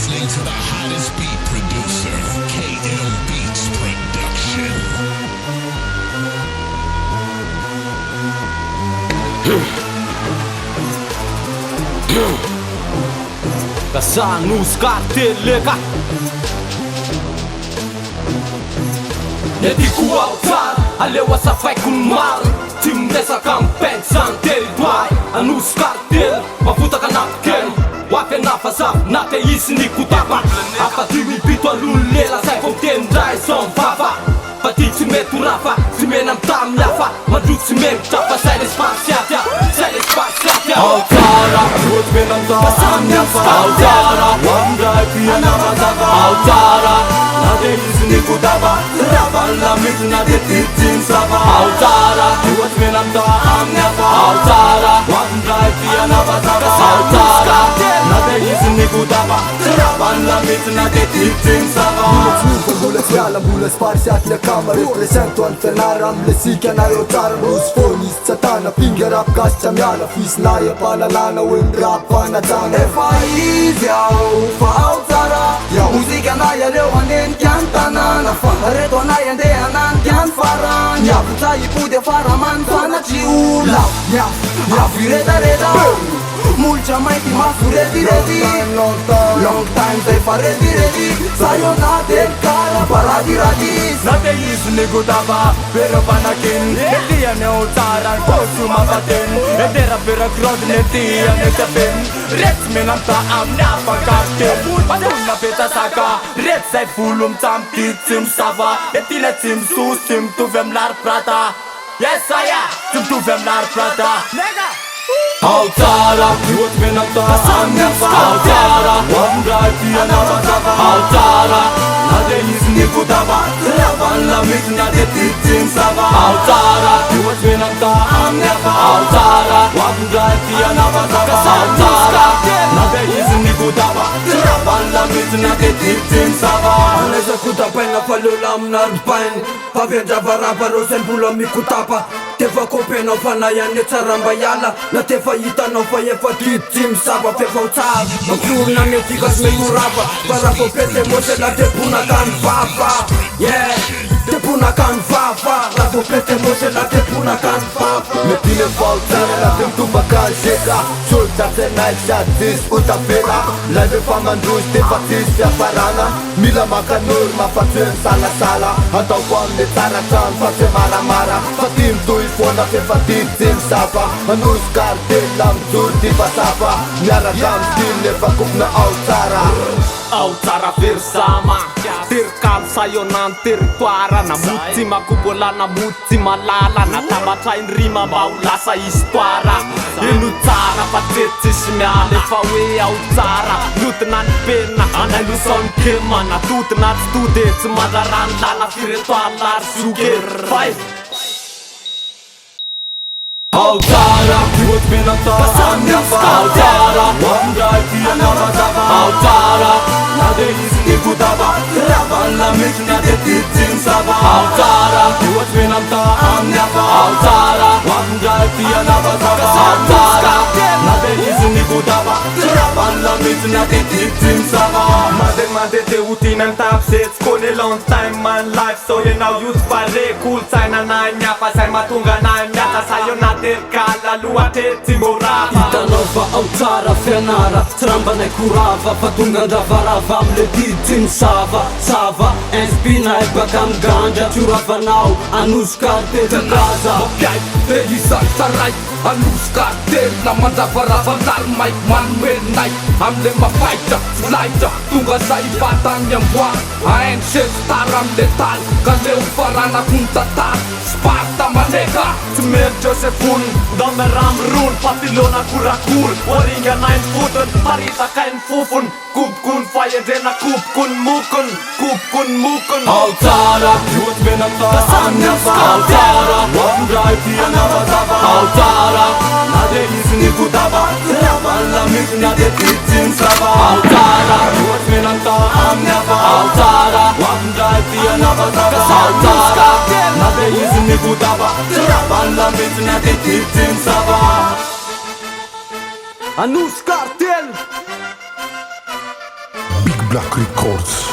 listening to the hottest beat producer, KM Beats Production. Ca să nu scarte lega Edicu altar, aleua să fai cu mal Timp de să campența în teritoire A nu scartel, mă fută ca napken Oafe nafa sa, nate isni cu tapa Apa timipito alulela, sai fonten drai som fafa Patit si me turafa, si me nam tam yafa Madruk si me tapa, sai le spaziatia Sai le spaziatia Altara, rut me nam tam yafa Altara, wandrai pia nama zava Altara, nate isni cu tapa Raban la mit, nate titin sava Altara, rut me nam tam yafa Altara, wandrai pia nama zava Altara, nate isni cu tapa Raban la mit, nate titin sava Bullets reala, bullets sparsi atle kamar Represento antenara, am lesikia na jo țară Rus fonis, satana, pinge rap castia miala Fis naie, pala lana, în rap, pana țana F.I.Z. iau, fau țara Iau muzica naia, leu anden chian tanana Fana reto naia, de anan chian faran Ia puța i pude fara man, fana ciula Ia fi reda Mulcea mai timasu ready Long time they fa ready Sayonate cara paradi radis Nate isni cu tapa, pero panakin Etia ne o țara, posu ma baten Etera pera crod, netia ne tepen Reț menam ta am neafa cartel Paduna peta saca, reț ai fulum țam tițim sava Etine țim sus, țim tu vem lar prata Yes, aia, țim tu vem lar prata Altara, rut me nam ta am neafa Altara, wandrai pia nama zava Altara, nade isni cu tapa Raban la mit, nade titin sava Altara, rut me nam ta am neafa Altara, wandrai pia nama zava Altara, nade isni cu tapa Raban la mit, nade titin sava Aneza cu tapa na falula mnar pain Pavenja varapa rosen pulo mi cu tapa Te fa kopeno fana ya ne tsaramba yala Na te fa ita no fa ye fa titim saba fe fa utsal No kurna me tikas me kurapa Para po pete mose la te puna kan fafa Yeah, te puna kan fafa La po pete mose la te puna kan fafa Me tine faltare, la tem tu bacan sheka Sulta se naik shatis, uta pela Live fama ndrush, te fatis se aparana Mila makanur, ma facem sala sala Atau foame țara can, face mara mara Fatim tu fona pe fatițim sapa Anus cartel, am zurti pasapa Miara cam stil, ne facup na au țara Au țara versama Tirkal sayonan tirtoara Na mutima cubola, na mutima lala Na tabatra in rima baulasa istoara Inu țara faceți și meale Faue au țara Lutnan pena, anai lu son chema Na tutnat studeți madaran Lala firetoalar suger Fai Altara, rut me nam ta am neafa Altara, wandrai pia nama zava Altara, nade isni cu tapa Raban la mit, nade titin sava Altara, rut me nam ta am neafa Altara, wandrai pia nama zava Altara, nade isni cu tapa Raban la mit, nade titin sava Made te utinen tapsets Kone long time man life So you now youth pare cool Sign na nyapa Sai matunga na nyata Sayonate kala luate timorava Ita nova altara fenara Tramba ne curava Fatunga da varava Am letitin sava Sava En spina e bacam ganja Ciurava nau Anus carte de casa Piai, te isai sarai Anus cartel, na manda varava Lar mai manuel nai Am lema fighter, slider Tunga sai batan yang buat Aen shit taram letal Kaleu farana cum tatar Sparta manega Smer Josefun Dame ram run Patilona curacur Oringa nain futen Parita kain fufun Kup kun faie dena kup kun mukun Kup kun mukun Altara, rut me nam ta am neafa Altara, wandrai pia nama zava Altara, nade isni cu tapa Raban la mit, nade titin sava Altara, rut me nam ta am neafa Altara, wandrai pia nama zava Altara, nade isni cu tapa Raban la mit, nade titin sava Anus cartel Black Records.